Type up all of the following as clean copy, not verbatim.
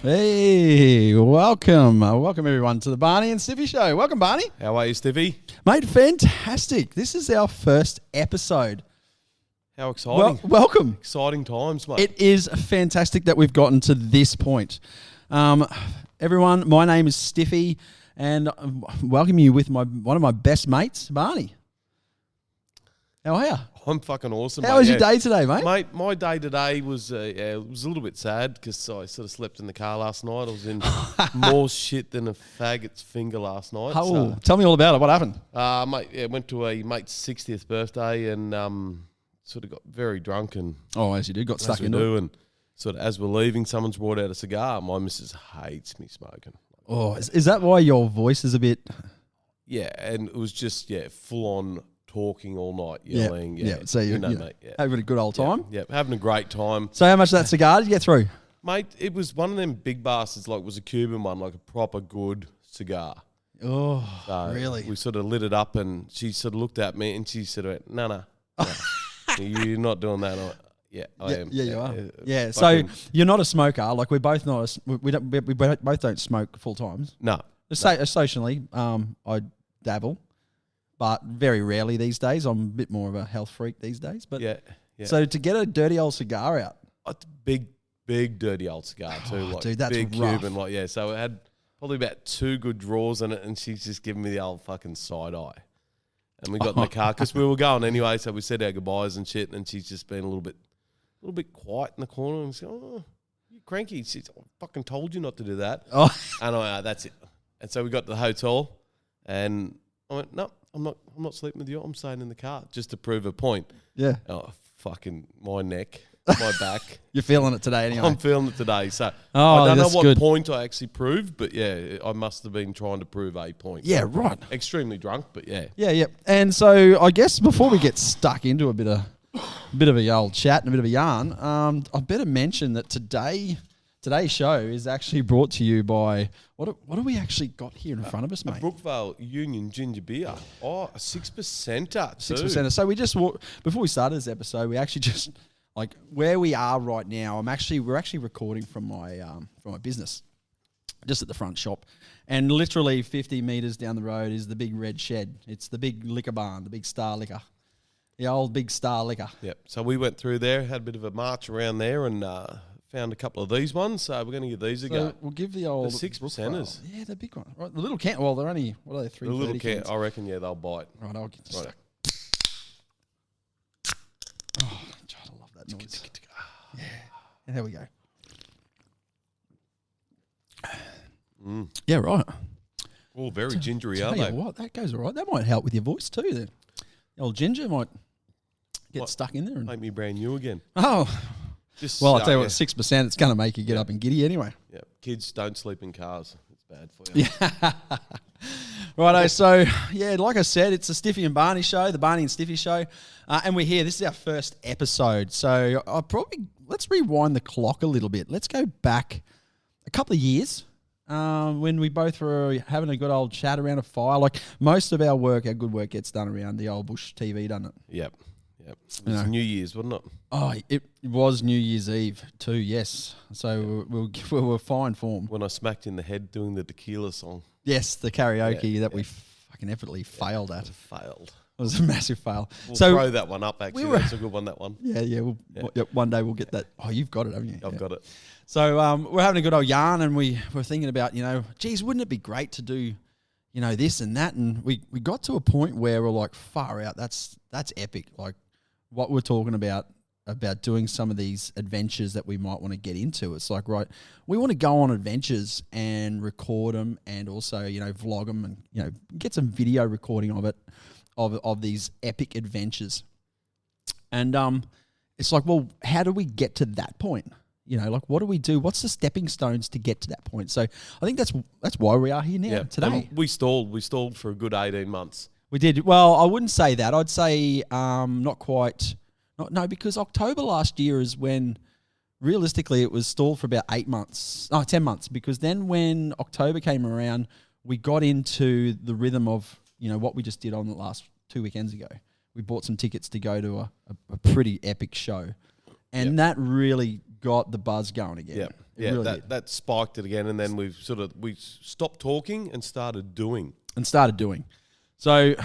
Hey, welcome. Welcome everyone to the Barney and Stiffy Show. Welcome, Barney. How are you, Stiffy? Mate, fantastic. This is our first episode. How exciting. Welcome. Exciting times, mate. It is fantastic that we've gotten to this point. Everyone, my name is Stiffy, and I welcome you with one of my best mates, Barney. How are you? I'm fucking awesome, How was your day today, mate? Mate, my day today was it was a little bit sad because I sort of slept in the car last night. I was in more shit than a faggot's finger last night. Oh, tell me all about it. What happened? Mate, went to a mate's 60th birthday and sort of got very drunk and As you do, got stuck into it. And sort of as we're leaving, someone's brought out a cigar. My missus hates me smoking. Oh, is that why your voice is a bit? Yeah, and it was just full on. Talking all night, yelling. Yeah. So you're mate. Yeah. Having a good old time. Yeah, having a great time. So how much of that cigar did you get through? Mate, it was one of them big bastards, like it was a Cuban one, like a proper good cigar. Oh, So really? We sort of lit it up and she sort of looked at me and she sort of went, no. You're not doing that. I am. Yeah, you are. Yeah, so you're not a smoker. Like we're both not. We both don't smoke full times. No. Socially, I dabble. But very rarely these days. I'm a bit more of a health freak these days. But yeah. So to get a dirty old cigar out. It's a big dirty old cigar too. Dude, that's big rough. Cuban. So it had probably about 2 good draws in it and she's just giving me the old fucking side eye. And we got in the car because we were going anyway, so we said our goodbyes and shit and she's just been a little bit quiet in the corner and said, "Oh, you cranky." She's, "I fucking told you not to do that." Oh. And I that's it. And so we got to the hotel and I went, "No, I'm not sleeping with you. I'm staying in the car," just to prove a point. Yeah. Oh, fucking my neck, my back. You're feeling it today anyway. I'm feeling it today. So Oh, I don't know that's what good. point I actually proved, but yeah, I must have been trying to prove a point. Yeah, right. Extremely drunk, but yeah. Yeah. And so I guess before we get stuck into a bit of a old chat and a bit of a yarn, I better mention that today's show is actually brought to you by what do we actually got here in front of us, mate? Brookvale Union Ginger Beer. Oh, a 6%er. 6%. So we just before we started this episode, we actually just like where we are right now. We're actually recording from my business, just at the front shop, and literally 50 meters down the road is the big red shed. It's the big liquor barn, the big Star Liquor, the old big Star Liquor. Yep. So we went through there, had a bit of a march around there, and found a couple of these ones. So we're going to give these a go. We'll give the old 6%ers. Yeah, the big one. Right, the little can. Well, they're only what are they? 330 The little can, cans? I reckon. Yeah, they'll bite. Right, I'll get this. Right. Oh, God, I love that noise. Yeah, and there we go. Yeah, right. Oh, very gingery, Tell aren't you they? what, that goes all right. That might help with your voice too. Then, the old ginger might get stuck in there. And Make me brand new again. oh, Just well, I tell you what, 6%. It's going to make you get up and giddy anyway. Yeah, kids don't sleep in cars. It's bad for you. Yeah. Righto, so, yeah, like I said, it's the Stiffy and Barney show, the Barney and Stiffy show, and we're here. This is our first episode, so let's rewind the clock a little bit. Let's go back a couple of years when we both were having a good old chat around a fire. Like most of our good work gets done around the old bush TV, doesn't it? Yep. It was New Year's, wasn't it? Oh, it was New Year's Eve too, yes. So we were fine form. When I smacked in the head doing the tequila song. Yes, the karaoke that we fucking effortlessly failed at. Failed. It was a massive fail. We'll so throw that one up, actually. That's a good one, that one. Yeah. One day we'll get that. Oh, you've got it, haven't you? I've got it. So we're having a good old yarn, and we're thinking about, geez, wouldn't it be great to do, this and that? And we got to a point where we're like, far out, that's epic. Like what we're talking about doing some of these adventures that we might want to get into. It's like, right, we want to go on adventures and record them and also, vlog them and, get some video recording of it, of these epic adventures. And it's like, well, how do we get to that point? Like what do we do? What's the stepping stones to get to that point? So I think that's why we are here now today. We stalled for a good 18 months. We did. Well, I wouldn't say that. I'd say not quite. No, because October last year is when, realistically, it was stalled for about 10 months. Because then when October came around, we got into the rhythm of, what we just did on the last 2 weekends ago. We bought some tickets to go to a pretty epic show. And that really got the buzz going again. Yeah, It really that did. that spiked it again, and then we stopped talking and started doing. So,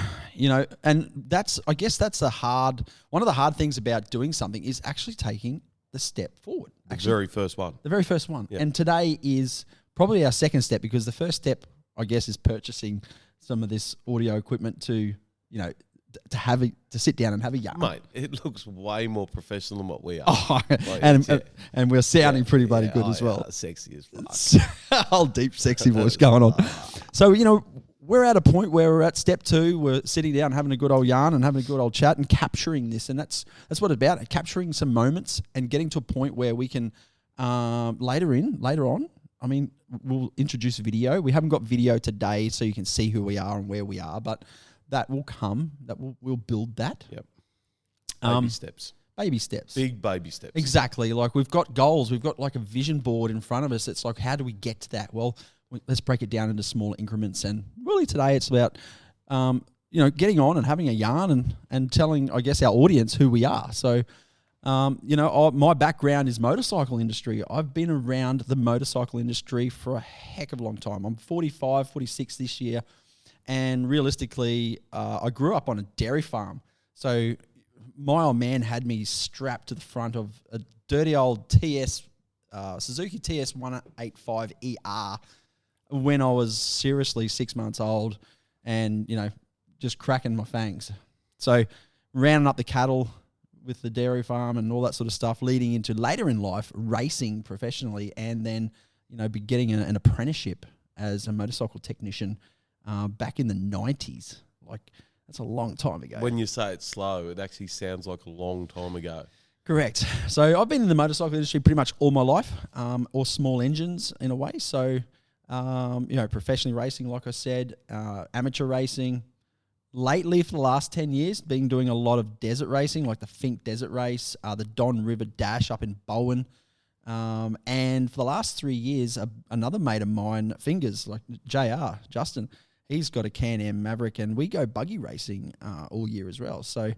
and I guess that's one of the hard things about doing something is actually taking the step forward. The very first one. The very first one. Yeah. And today is probably our second step, because the first step, I guess, is purchasing some of this audio equipment to sit down and have a yarn. Mate, it looks way more professional than what we are. Oh, Like, and we're sounding pretty bloody good as well. Sexy as fuck. Whole deep sexy voice going on. So, we're at a point where we're at step 2. We're sitting down, having a good old yarn and having a good old chat and capturing this. And that's what it's about, capturing some moments and getting to a point where we can, later on, we'll introduce video. We haven't got video today so you can see who we are and where we are, but that will come. We'll build that. Yep. Baby steps. Baby steps. Big baby steps. Exactly. Like, we've got goals. We've got like a vision board in front of us. It's like, how do we get to that? Well, let's break it down into smaller increments. And really today it's about, getting on and having a yarn and telling, I guess, our audience who we are. So, my background is motorcycle industry. I've been around the motorcycle industry for a heck of a long time. I'm 45, 46 this year. And realistically, I grew up on a dairy farm. So my old man had me strapped to the front of a dirty old Suzuki TS 185ER when I was seriously 6 months old and, just cracking my fangs. So rounding up the cattle with the dairy farm and all that sort of stuff, leading into later in life, racing professionally, and then, be getting an apprenticeship as a motorcycle technician back in the 90s. Like, that's a long time ago. When you say it's slow, it actually sounds like a long time ago. Correct. So I've been in the motorcycle industry pretty much all my life, or small engines in a way. So, professionally racing, like I said, amateur racing. Lately, for the last 10 years, been doing a lot of desert racing, like the Fink Desert Race, the Don River Dash up in Bowen. And for the last 3 years, another mate of mine, Fingers, like Justin, he's got a Can-Am Maverick, and we go buggy racing all year as well. So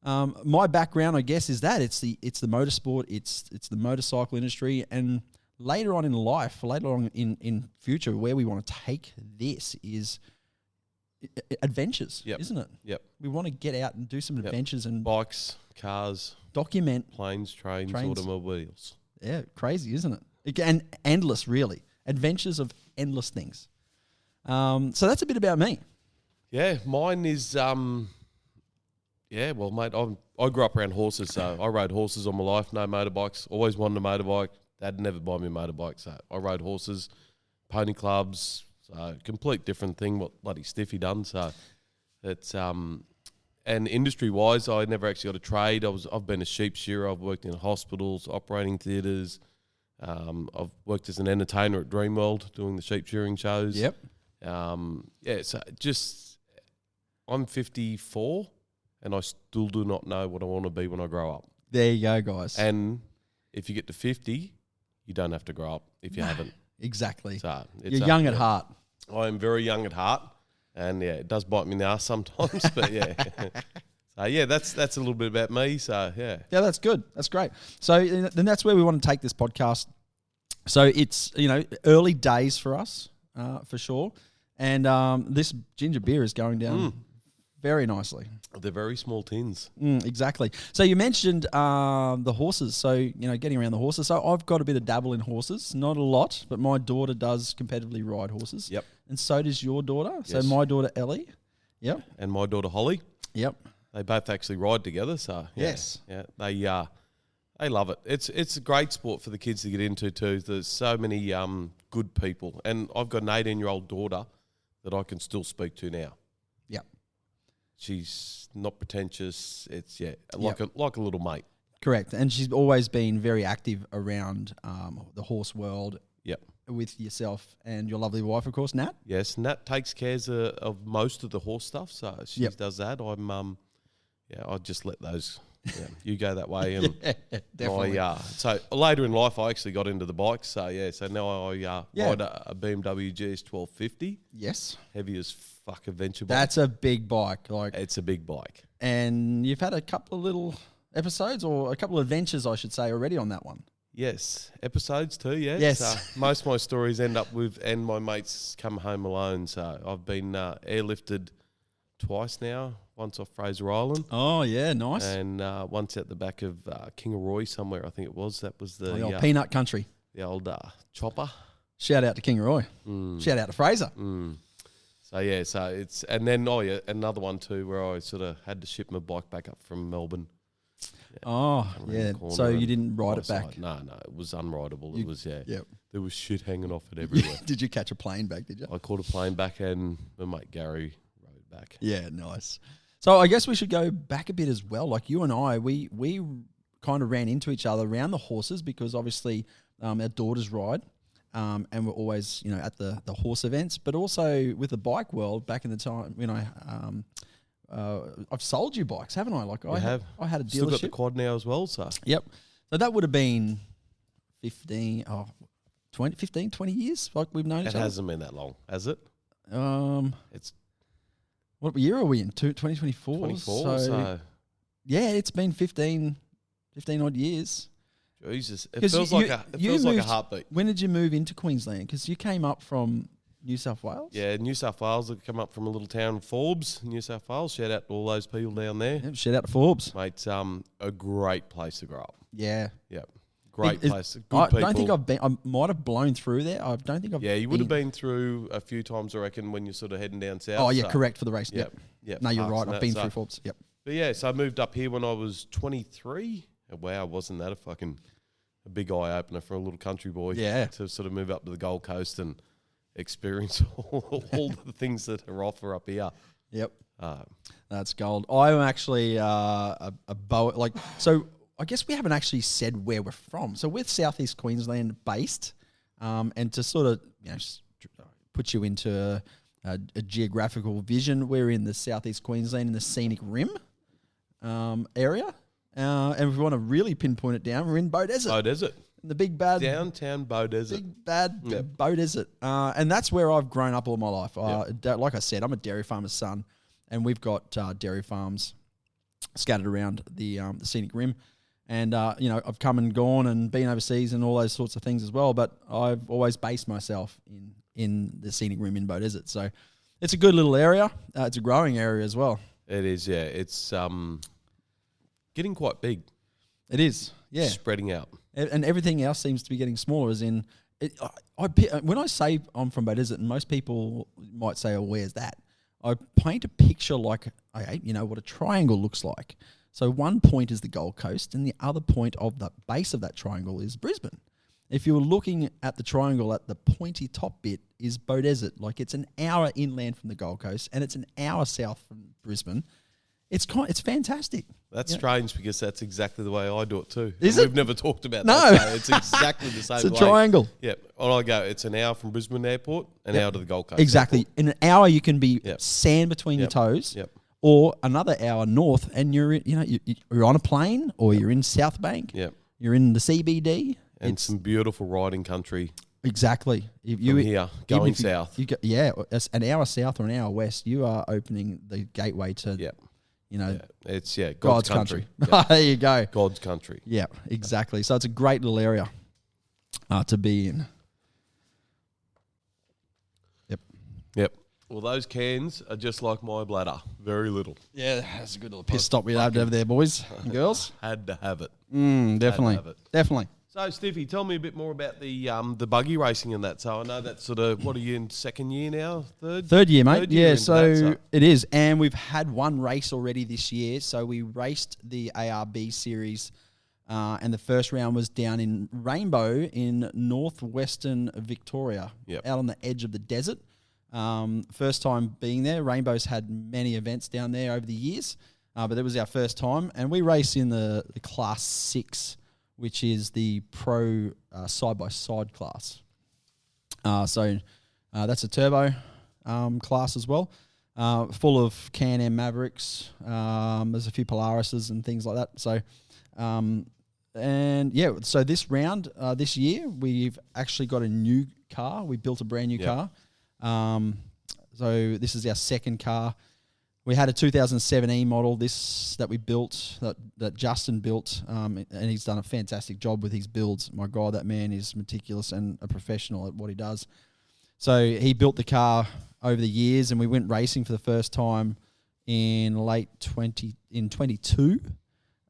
my background, I guess, is that it's the motorsport, it's the motorcycle industry, and later on in life, later on in future, where we want to take this is adventures, isn't it? Yep. We want to get out and do some adventures and bikes, cars, document planes, trains, automobiles. Yeah, crazy, isn't it? Again, endless, really. Adventures of endless things. So that's a bit about me. Yeah, mine is, mate, I grew up around horses, so I rode horses all my life, no motorbikes. Always wanted a motorbike. Dad never buy me a motorbike, so I rode horses, pony clubs, so complete different thing what bloody Stiffy done. So it's, and industry-wise, I never actually got a trade. I've been a sheep shearer. I've worked in hospitals, operating theatres. I've worked as an entertainer at Dreamworld doing the sheep shearing shows. Yep. So just I'm 54 and I still do not know what I want to be when I grow up. There you go, guys. And if you get to 50, you don't have to grow up if you haven't. Exactly. So you're young at heart. I am very young at heart, and it does bite me in the ass sometimes, but yeah. So that's a little bit about me. So yeah, that's good. That's great. So then that's where we want to take this podcast. So it's early days for us, for sure, and this ginger beer is going down very nicely. They're very small tins. Exactly. So you mentioned the horses. So, getting around the horses. So I've got a bit of dabble in horses. Not a lot, but my daughter does competitively ride horses. Yep. And so does your daughter. Yes. So my daughter, Ellie. Yep. And my daughter, Holly. Yep. They both actually ride together. So, yes. Yeah, they love it. It's a great sport for the kids to get into too. There's so many good people. And I've got an 18-year-old daughter that I can still speak to now. Yep. She's not pretentious. It's like a little mate. Correct. And she's always been very active around the horse world. Yep. With yourself and your lovely wife, of course, Nat. Yes, Nat takes care of most of the horse stuff, so she does that. I'm I just let those. Yeah, you go that way, and definitely. So later in life, I actually got into the bikes. So so now I ride a BMW GS 1250. Yes, heavy as fuck adventure bike. That's a big bike. It's a big bike, and you've had a couple of little episodes or a couple of adventures, I should say, already on that one. Yes, episodes too. Yeah. Yes. So most of my stories end up with, and my mates come home alone. So I've been airlifted twice now. Once off Fraser Island, Oh, yeah, nice. and once at the back of Kingaroy somewhere. I think it was. That was the old peanut country. the old chopper. Shout out to King Roy. Shout out to Fraser. So yeah, so it's, and then another one too where I sort of had to ship my bike back up from Melbourne. Oh, yeah. So you didn't ride it back? Side. No, it was unrideable. It was Yep. There was shit hanging off it everywhere. Did you catch a plane back, did you? I caught a plane back and my mate Gary rode back. Yeah, nice. So I guess we should go back a bit as well. Like you and I, we kind of ran into each other around the horses because obviously our daughters ride. And we're always, at the horse events, but also with the bike world back in the time, I've sold you bikes, haven't I? Like I had a dealership. Still got the quad now as well, so. Yep. So that would have been 20 years, like we've known each other. It hasn't been that long, has it? It's what year are we in? 2024. 24, so. Yeah, it's been 15 odd years. Jesus, it feels like a heartbeat. When did you move into Queensland? Because you came up from New South Wales. Yeah, New South Wales. I come up from a little town, Forbes, New South Wales. Shout out to all those people down there. Yep, shout out to Forbes. Mate, a great place to grow up. Yeah. Yep. Great place. Good I people. don't think I've been. I might have blown through there. I don't think I've. Yeah, you would have been through a few times, I reckon, when you're sort of heading down south. Oh yeah, correct for the race. Yep. No, you're right. I've been through Forbes. Yep. But yeah, so I moved up here when I was 23. Wow, wasn't that a big eye opener for a little country boy? Yeah. To sort of move up to the Gold Coast and experience all the things that are offer up here. Yep. That's gold. I'm actually a bow. So I guess we haven't actually said where we're from. So we're Southeast Queensland based, and to sort of put you into a geographical vision, we're in the Southeast Queensland in the Scenic Rim area. And if we want to really pinpoint it down, we're in Bow Desert. Bow Desert. The big bad downtown Bow Desert. Big bad Bow Desert. And that's where I've grown up all my life. Like I said, I'm a dairy farmer's son, and we've got dairy farms scattered around the Scenic Rim. And I've come and gone and been overseas and all those sorts of things as well. But I've always based myself in the Scenic Rim in Bow Desert. So it's a good little area. It's a growing area as well. It is, yeah. It's getting quite big. It is, yeah. Spreading out. And everything else seems to be getting smaller, as in, when I say I'm from Bow Desert, and most people might say, oh, where's that? I paint a picture like, what a triangle looks like. So one point is the Gold Coast, and the other point of the base of that triangle is Brisbane. If you were looking at the triangle at the pointy top bit is Bow Desert. Like it's an hour inland from the Gold Coast, and it's an hour south from Brisbane. It's fantastic. That's strange because that's exactly the way I do it too. Is it? We've never talked about that. No. It's exactly the same way. It's a triangle. Yep. On I go. It's an hour from Brisbane Airport, an hour to the Gold Coast. Exactly. Airport. In an hour, you can be sand between your toes. Yep. Or another hour north, and you're on a plane, or you're in South Bank. Yep. You're in the CBD. And some beautiful riding country. Exactly. From here, going south. An hour south or an hour west, you are opening the gateway to, it's God's country. Yep. There you go. God's country. Yeah, exactly. So it's a great little area to be in. Yep. Well, those cans are just like my bladder. Very little. Yeah, that's a good little piss stop we had over there, boys and girls. Had to have it. Definitely. Definitely. So, Stiffy, tell me a bit more about the buggy racing and that. So I know that's sort of, what are you in, second year now? Third year, mate. Third year So it is. And we've had one race already this year. So we raced the ARB series, and the first round was down in Rainbow in northwestern Victoria, out on the edge of the desert. First time being there. Rainbow's had many events down there over the years, but that was our first time. And we race in the Class 6, which is the pro side-by-side class. So that's a turbo class as well, full of Can-Am Mavericks. There's a few Polarises and things like that. So, so this round, this year, we've actually got a new car. We built a brand new car. So this is our second car. We had a 2017 model that we built, that Justin built, and he's done a fantastic job with his builds. My God, that man is meticulous and a professional at what he does. So he built the car over the years, and we went racing for the first time in 22,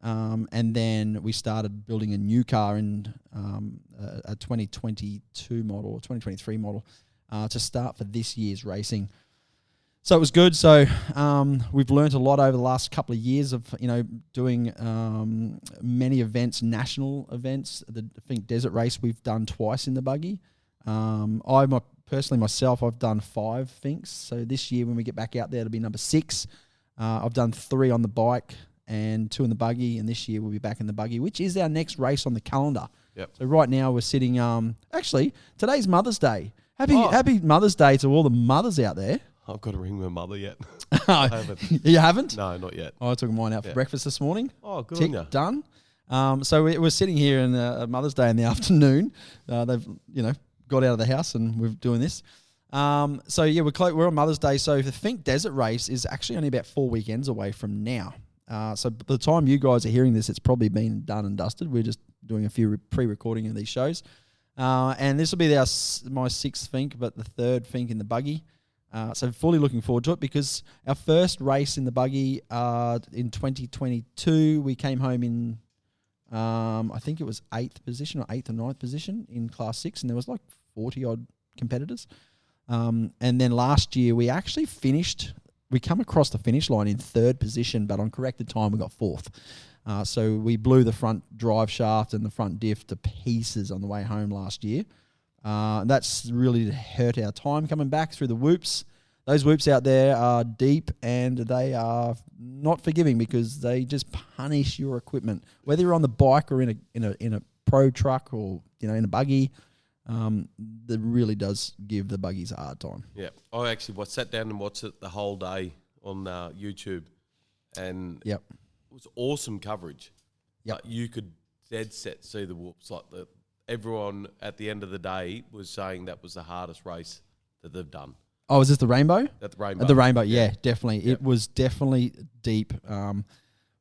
and then we started building a new car in a 2022 model or 2023 model to start for this year's racing. So it was good. So we've learnt a lot over the last couple of years of doing many events, national events. The Fink Desert Race we've done twice in the buggy. Personally myself, I've done 5 Finks. So this year when we get back out there, it'll be number 6. I've done 3 on the bike and 2 in the buggy, and this year we'll be back in the buggy, which is our next race on the calendar. Yep. So right now we're sitting. Actually, today's Mother's Day. Happy Mother's Day to all the mothers out there. I've got to ring my mother yet. I haven't. You haven't? No, not yet. I took mine out for breakfast this morning. Oh, good Tick, on you. done. So we're sitting here in Mother's Day in the afternoon. They've got out of the house and we're doing this. So yeah, we're on Mother's Day. So the Fink Desert Race is actually only about 4 weekends away from now. So by the time you guys are hearing this, it's probably been done and dusted. We're just doing a few pre-recording of these shows. And this will be my 6th Fink, but the 3rd Fink in the buggy. So fully looking forward to it, because our first race in the buggy in 2022, we came home in, I think it was 8th position or 8th or 9th position in Class 6, and there was like 40-odd competitors. And then last year we actually we come across the finish line in 3rd position, but on corrected time we got 4th. So we blew the front drive shaft and the front diff to pieces on the way home last year. That's really hurt our time coming back through the whoops. Those whoops out there are deep and they are not forgiving, because they just punish your equipment. Whether you're on the bike or in a pro truck or in a buggy, that really does give the buggies a hard time. Yeah, I actually sat down and watched it the whole day on YouTube, and Yep. it was awesome coverage. Yep. You could dead set see the whoops. Everyone at the end of the day was saying that was the hardest race that they've done. Oh, is this the Rainbow? At the Rainbow. At the Rainbow, yeah, definitely. Yep. It was definitely deep.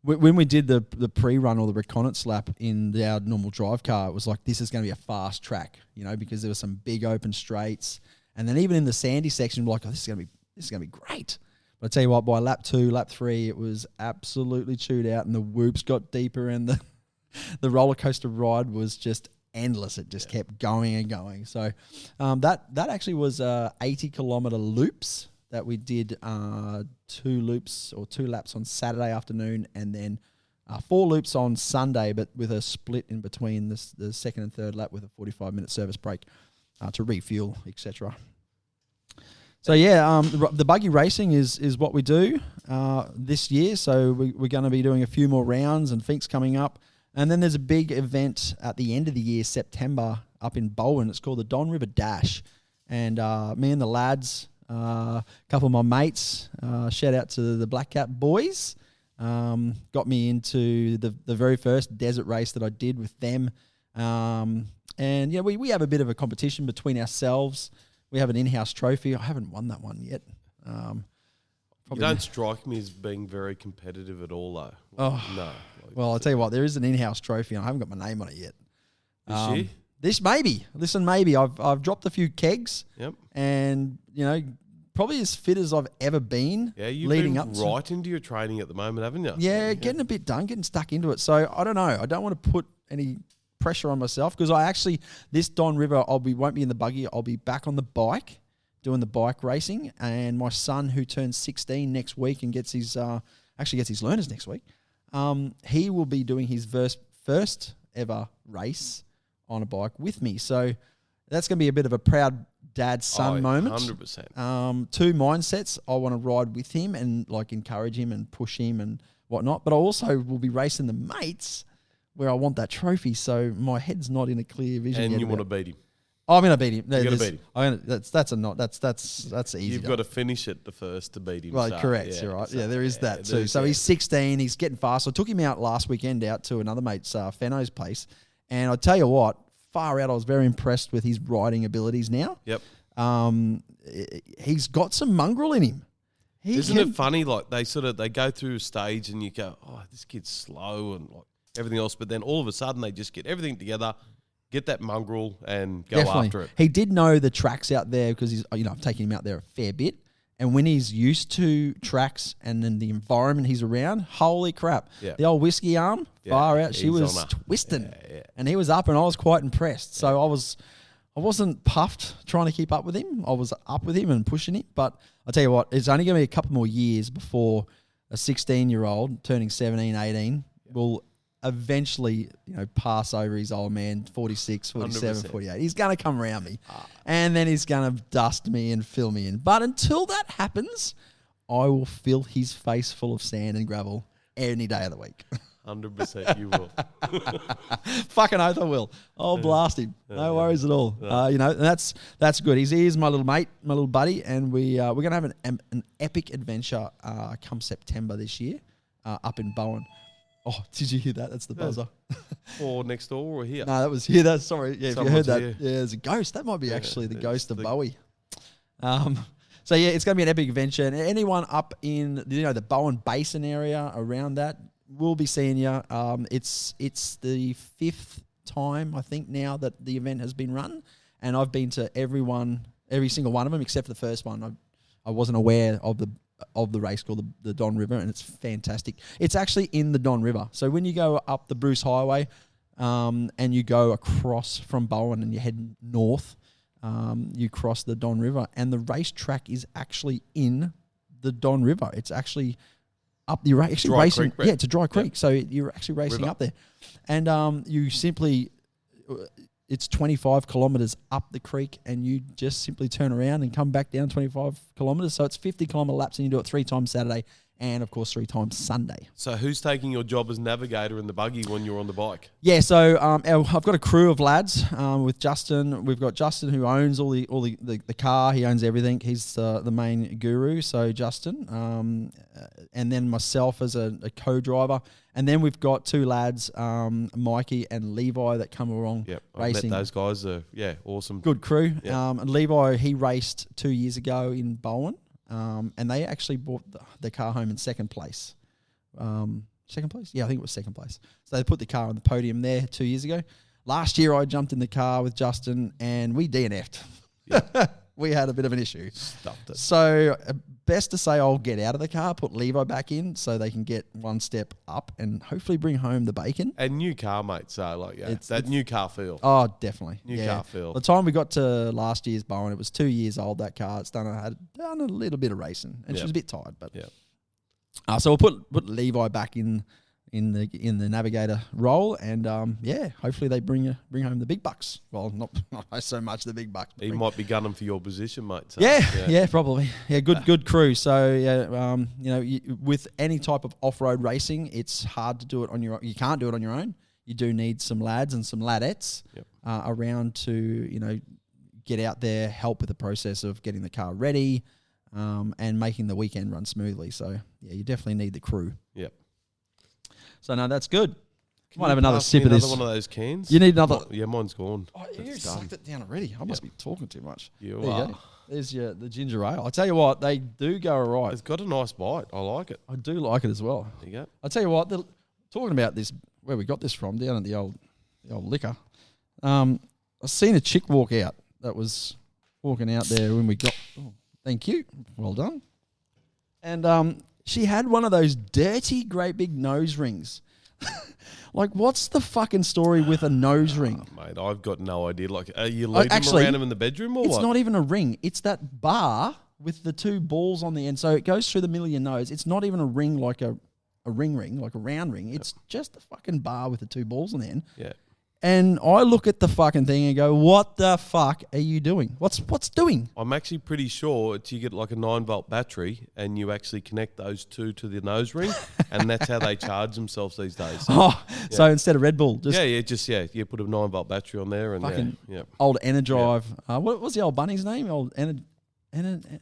When we did the pre-run or the reconnaissance lap in our normal drive car, it was like, this is going to be a fast track, because there were some big open straights, and then even in the sandy section, we're like, oh, this is going to be great. But I tell you what, by lap 2, lap 3, it was absolutely chewed out, and the whoops got deeper, and the roller coaster ride was just endless. It just kept going and going. So that actually was 80-kilometer loops that we did, 2 laps on Saturday afternoon, and then 4 loops on Sunday, but with a split in between the second and third lap with a 45-minute service break to refuel, etc. So yeah, the buggy racing is what we do this year. So we're going to be doing a few more rounds and Finks coming up. And then there's a big event at the end of the year, September, up in Bowen. It's called the Don River Dash. And me and the lads, a couple of my mates, shout out to the Black Cap boys, got me into the very first desert race that I did with them. And yeah, we have a bit of a competition between ourselves. We have an in-house trophy. I haven't won that one yet. You don't strike me as being very competitive at all, though. Oh, no. Well, I'll tell you what, there is an in-house trophy, and I haven't got my name on it yet. This year? This maybe. Listen, maybe. I've dropped a few kegs. Yep. And, probably as fit as I've ever been. Yeah, you've leading been up right into your training at the moment, haven't you? Yeah, getting a bit done, getting stuck into it. So, I don't know. I don't want to put any pressure on myself, because this Don River, won't be in the buggy. I'll be back on the bike, doing the bike racing, and my son, who turns 16 next week and gets his learners next week, he will be doing his first ever race on a bike with me. So that's going to be a bit of a proud dad-son moment. 100%. 2 mindsets. I want to ride with him and encourage him and push him and whatnot, but I also will be racing the mates where I want that trophy. So my head's not in a clear vision. And yet you want to beat him. I'm going to beat him. You're going to beat him. That's easy. You've got to finish it the first to beat him. Well, so, correct. Yeah, you're right. so, Yeah, there is that too. So he's 16. He's getting fast. I took him out last weekend out to another mate's Fenno's place, and I tell you what, far out. I was very impressed with his riding abilities now. Yep. He's got some mongrel in him. Isn't it funny? Like they go through a stage and you go, oh, this kid's slow and like everything else, but then all of a sudden they just get everything together, get that mongrel and go after it. He did know the tracks out there because he's, I've taken him out there a fair bit. And when he's used to tracks and then the environment he's around, holy crap. Yeah. The old whiskey arm, far out, she was twisting. Yeah. And he was up and I was quite impressed. So I wasn't puffed trying to keep up with him. I was up with him and pushing him. But I'll tell you what, it's only going to be a couple more years before a 16-year-old turning 17, 18 will eventually, pass over his old man, 46, 47, 100%. 48. He's going to come around me. And then he's going to dust me and fill me in. But until that happens, I will fill his face full of sand and gravel any day of the week. 100% you will. Fucking oath I will. I'll blast him. No worries at all. And that's good. He's my little mate, my little buddy, and we're going to have an epic adventure come September this year up in Bowen. Oh, did you hear that? That's the buzzer. Or next door or here? No, that was here. Sorry. Yeah, if you heard that. Here. Yeah, there's a ghost. That might be actually the ghost of Bowie. So, yeah, it's going to be an epic adventure. And anyone up in, the Bowen Basin area around that, we'll be seeing you. It's the 5th time, I think, now that the event has been run. And I've been to every single one of them, except for the first one. I wasn't aware of the race called the Don River, and it's fantastic. It's actually in the Don River. So when you go up the Bruce Highway and you go across from Bowen and you head north, you cross the Don River, and the racetrack is actually in the Don River. It's actually up the racing. Creek, it's a dry creek, so you're actually racing up there, and you simply. It's 25 kilometres up the creek, and you just simply turn around and come back down 25 kilometres. So it's 50-kilometre laps, and you do it 3 times Saturday and, of course, 3 times Sunday. So who's taking your job as navigator in the buggy when you're on the bike? Yeah, so I've got a crew of lads with Justin. We've got Justin who owns all the car. He owns everything. He's the main guru, so Justin. And then myself as a co-driver. And then we've got 2 lads, Mikey and Levi, that come along racing. Met those guys are, awesome. Good crew. Yep. And Levi, he raced 2 years ago in Bowen. And they actually brought the car home in second place. Second place? Yeah, I think it was second place. So they put the car on the podium there 2 years ago. Last year I jumped in the car with Justin and we DNF'd. Yep. We had a bit of an issue. Stuffed it. So best to say I'll get out of the car, put Levi back in so they can get one step up and hopefully bring home the bacon. And new car, mate. So, it's new car feel. Oh, definitely. New car feel. By the time we got to last year's Bowen, it was 2 years old, that car. It's done a little bit of racing. And she was a bit tired. But so we'll put Levi back in the navigator role, and hopefully they bring home the big bucks. Well, not so much the big bucks. He might be gunning for your position, mate. So, probably. Yeah, good crew. So with any type of off-road racing, it's hard to do it on your own. You can't do it on your own. You do need some lads and some ladettes around to get out there, help with the process of getting the car ready, and making the weekend run smoothly. So you definitely need the crew. Yep. So, no, that's good. Might have another sip of this. Another one of those cans? You need another. Mine's gone. Oh, you sucked it down already. I must be talking too much. You there are. You go. There's the ginger ale. I tell you what, they do go all right. It's got a nice bite. I like it. I do like it as well. There you go. I tell you what, talking about this, where we got this from, down at the old liquor. I seen a chick walk out that was walking out there when we got. Oh, thank you. Well done. And she had one of those dirty, great big nose rings. Like, what's the fucking story with a nose ring? Mate, I've got no idea. Like, are you leading around him in the bedroom or what? It's not even a ring. It's that bar with the 2 balls on the end. So it goes through the middle of your nose. It's not even a ring like a ring, like a round ring. It's just a fucking bar with the 2 balls on the end. Yeah. And I look at the fucking thing and go, what the fuck are you doing? What's doing? I'm actually pretty sure you get like a 9-volt battery and you actually connect those 2 to the nose ring and that's how they charge themselves these days. So instead of Red Bull, just... you put a 9-volt battery on there and fucking old Energive. What was the old bunny's name? Old Energizer?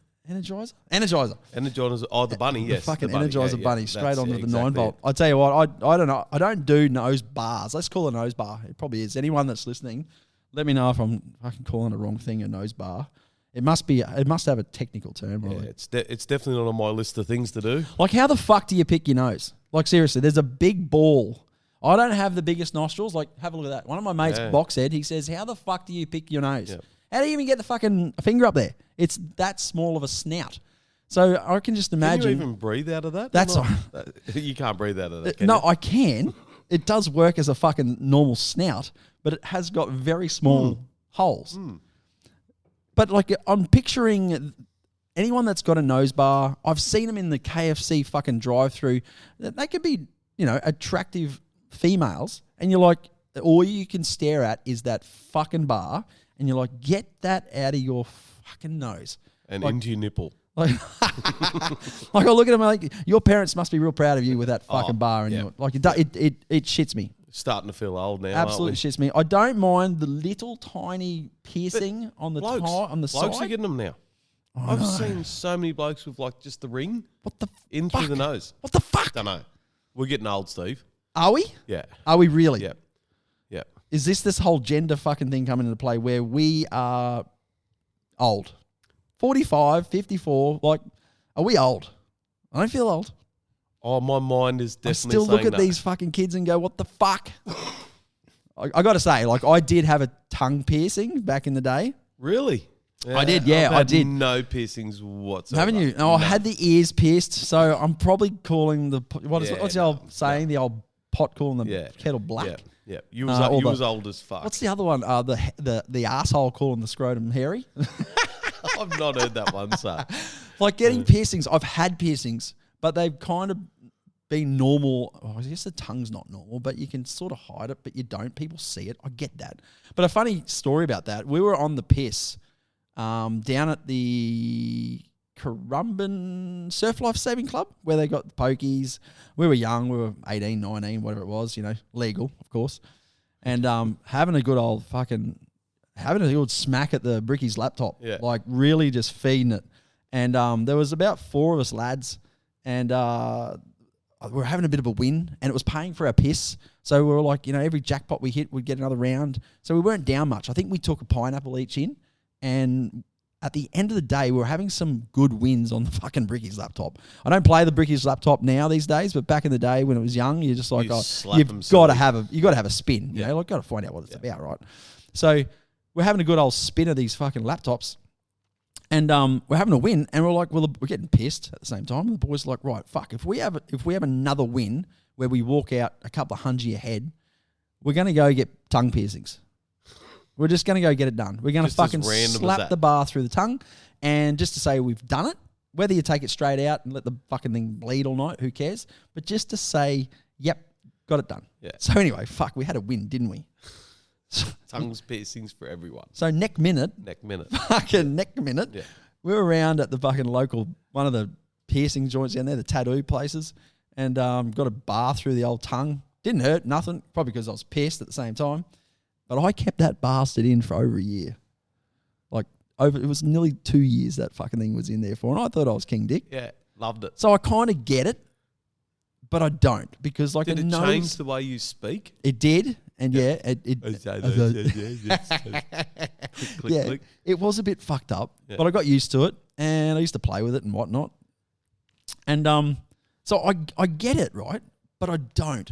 Energizer. Oh, the bunny, yes. The fucking the bunny. Energizer bunny, straight onto the exactly 9-volt. I tell you what, I don't know. I don't do nose bars. Let's call it a nose bar. It probably is. Anyone that's listening, let me know if I'm fucking calling the wrong thing a nose bar. It must have a technical term. Yeah, Really. it's definitely not on my list of things to do. Like, how the fuck do you pick your nose? Like, seriously, there's a big ball. I don't have the biggest nostrils. Like, have a look at that. One of my mates, Box Ed, he says, how the fuck do you pick your nose? Yeah. How do you even get the fucking finger up there? It's that small of a snout. So I can just imagine. Can you even breathe out of that? That's you can't breathe out of that. No, I can. It does work as a fucking normal snout, but it has got very small holes. But like, I'm picturing anyone that's got a nose bar. I've seen them in the KFC fucking drive-through. They could be, attractive females, and you're like, all you can stare at is that fucking bar, and you're like, get that out of your fucking nose and into your nipple. Like, I look at them like, your parents must be real proud of you with that fucking bar, and it shits me. Starting to feel old now. Absolutely shits me. I don't mind the little tiny piercing on the blokes side. are getting them now. I've seen so many blokes with like just the ring. What the in fuck? through the nose? What the fuck? Don't know. We're getting old, Steve. Are we? Yeah. Are we really? Yeah. Yeah. Is this whole gender fucking thing coming into play where we are old? 45, 54, like, are we old? I don't feel old. Oh, my mind is definitely I still saying look at these fucking kids and go, what the fuck? I got to say, like, I did have a tongue piercing back in the day. Really? Yeah, I did, yeah, I did. No piercings whatsoever. Haven't you? No, I had the ears pierced, so I'm probably calling what's the old saying? The old pot calling the kettle black. Yeah, yeah. You was old as fuck. What's the other one? The asshole calling the scrotum hairy. I've not heard that one, so. Like getting piercings, I've had piercings, but they've kind of been normal. Oh, I guess the tongue's not normal, but you can sort of hide it, but you don't. People see it. I get that. But a funny story about that, we were on the piss down at the Currumbin Surf Life Saving Club where they got the pokies. We were young. We were 18, 19, whatever it was, legal, of course. And having a good old smack at the Bricky's laptop, like really just feeding it. And there was about 4 of us lads, and we were having a bit of a win, and it was paying for our piss. So we were like, every jackpot we hit, we'd get another round. So we weren't down much. I think we took a pineapple each in, and at the end of the day, we were having some good wins on the fucking Bricky's laptop. I don't play the Bricky's laptop now these days, but back in the day when it was young, you're just like, you've got to have a spin. You know, like, got to find out what it's about, right? So we're having a good old spin of these fucking laptops. And we're having a win, and we're like, we're getting pissed at the same time. And the boys are like, right, fuck, if we have another win where we walk out a couple of hundred ahead, we're going to go get tongue piercings. We're just going to go get it done. We're going to fucking slap the bar through the tongue, and just to say we've done it, whether you take it straight out and let the fucking thing bleed all night, who cares? But just to say, yep, got it done. Yeah. So anyway, fuck, we had a win, didn't we? Tongues piercings for everyone. So neck minute, fucking neck minute. Yeah. We were around at the fucking local, one of the piercing joints down there, the tattoo places, and got a bar through the old tongue. Didn't hurt, nothing, probably because I was pissed at the same time. But I kept that bastard in for over a year. It was nearly 2 years that fucking thing was in there for, and I thought I was King Dick. Yeah, loved it. So I kind of get it, but I don't, because did it change the way you speak? It did, and click. It was a bit fucked up, but I got used to it, and I used to play with it and whatnot. And so I get it, right? But I don't.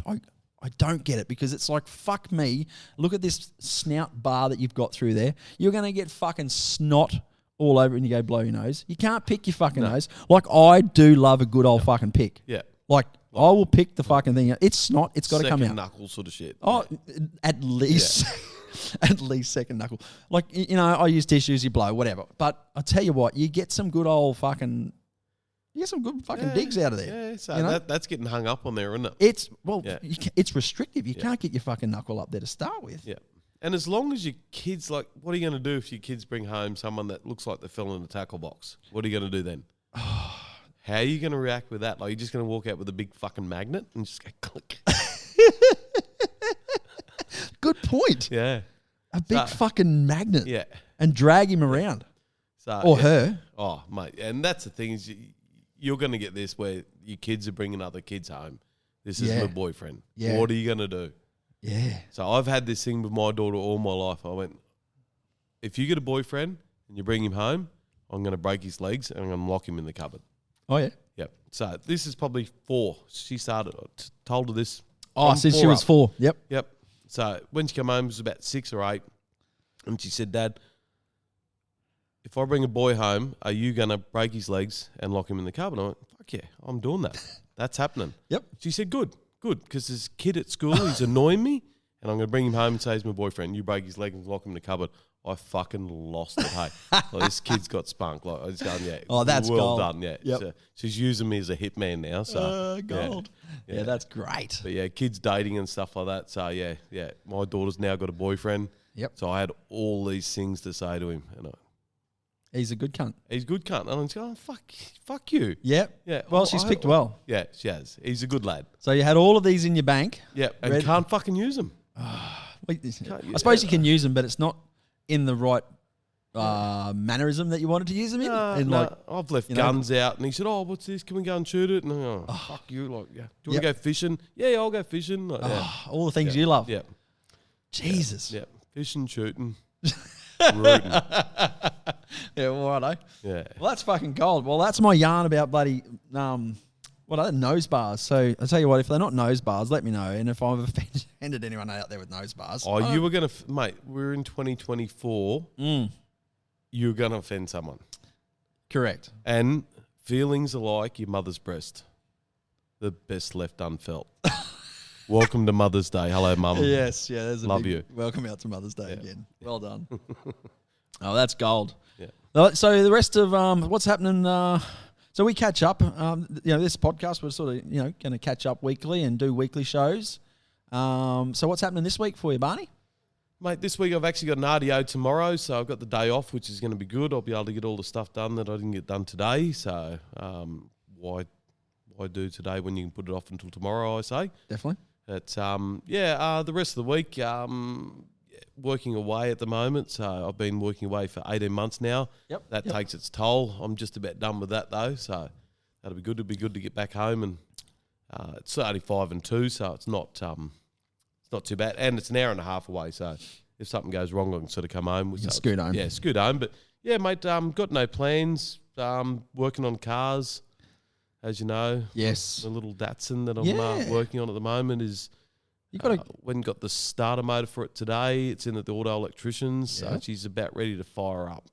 I don't get it, because it's like, fuck me, look at this snout bar that you've got through there. You're going to get fucking snot all over it when you go blow your nose. You can't pick your fucking nose. Like, I do love a good old fucking pick. Yeah. Like, I will pick the fucking thing out. It's snot. It's got to come out. Second knuckle sort of shit. Oh, at least. At least second knuckle. Like, I use tissues, you blow, whatever. But I tell you what, you get some good old fucking... You get some good fucking digs out of there. Yeah, so that's getting hung up on there, isn't it? It's restrictive. You can't get your fucking knuckle up there to start with. Yeah. And as long as your kids, like, what are you going to do if your kids bring home someone that looks like they fell in a tackle box? What are you going to do then? How are you going to react with that? Like, you're just going to walk out with a big fucking magnet and just go click. Good point. Yeah. A big fucking magnet. Yeah. And drag him around. Or her. Oh, mate. And that's the thing is... You're going to get this where your kids are bringing other kids home. This is my boyfriend. Yeah. What are you going to do? Yeah. So I've had this thing with my daughter all my life. I went, if you get a boyfriend and you bring him home, I'm going to break his legs and I'm going to lock him in the cupboard. Oh, yeah. Yep. So this is probably 4. She started, told her this. Oh, since she was 4. Yep. Yep. So when she came home, it was about 6 or 8. And she said, Dad, if I bring a boy home, are you going to break his legs and lock him in the cupboard? I went, fuck yeah, I'm doing that. That's happening. Yep. She said, good, because this kid at school, he's annoying me, and I'm going to bring him home and say he's my boyfriend. You break his leg and lock him in the cupboard. I fucking lost it, hey. Like, this kid's got spunk. Like, I was going, yeah. Oh, that's well gold. done, yeah. Yep. So she's using me as a hitman now. So gold. Yeah, that's great. But yeah, kids dating and stuff like that. So yeah. My daughter's now got a boyfriend. Yep. So I had all these things to say to him. And he's a good cunt. he's a good cunt. And I'm just going, fuck you. Yep. Yeah. Well, she's picked well. Yeah, she has. He's a good lad. So you had all of these in your bank. Yeah, and can't fucking use them. I suppose you can use them, but it's not in the right mannerism that you wanted to use them in. I've left guns out, and he said, "Oh, what's this? Can we go and shoot it?" And I go, "Fuck you!" Like, yeah. Do you want to go fishing? Yeah, I'll go fishing. Like, all the things you love. Yeah. Jesus. Yeah. Fishing, shooting, rooting. Yeah, all right, eh? Yeah. Well, that's fucking gold. Well, that's my yarn about bloody what are they? Nose bars. So I tell you what, if they're not nose bars, let me know. And if I've offended anyone out there with nose bars, you were gonna, mate. We're in 2024. You were gonna offend someone. Correct. And feelings are like your mother's breast, the best left unfelt. Welcome to Mother's Day. Hello, Mum. Yes, yeah. There's a Love big you. welcome out to Mother's Day again. Well done. Oh, that's gold. Yeah. So the rest of what's happening. So we catch up. This podcast we're sort of going to catch up weekly and do weekly shows. So what's happening this week for you, Barney? Mate, this week I've actually got an RDO tomorrow, so I've got the day off, which is going to be good. I'll be able to get all the stuff done that I didn't get done today. So why do today when you can put it off until tomorrow, I say. Definitely. It's the rest of the week, working away at the moment. So I've been working away for 18 months now. Yep. That takes its toll. I'm just about done with that though, so that'll be good. It'll be good to get back home, and it's only 5 and 2, so it's not too bad, and it's an hour and a half away. So if something goes wrong, I can sort of come home. Scoot home. Yeah, scoot home. But yeah, mate, got no plans. Working on cars, as you know. Yes. The little Datsun that I'm working on at the moment is. You got went and got the starter motor for it today. It's in at the auto electricians, so she's about ready to fire up.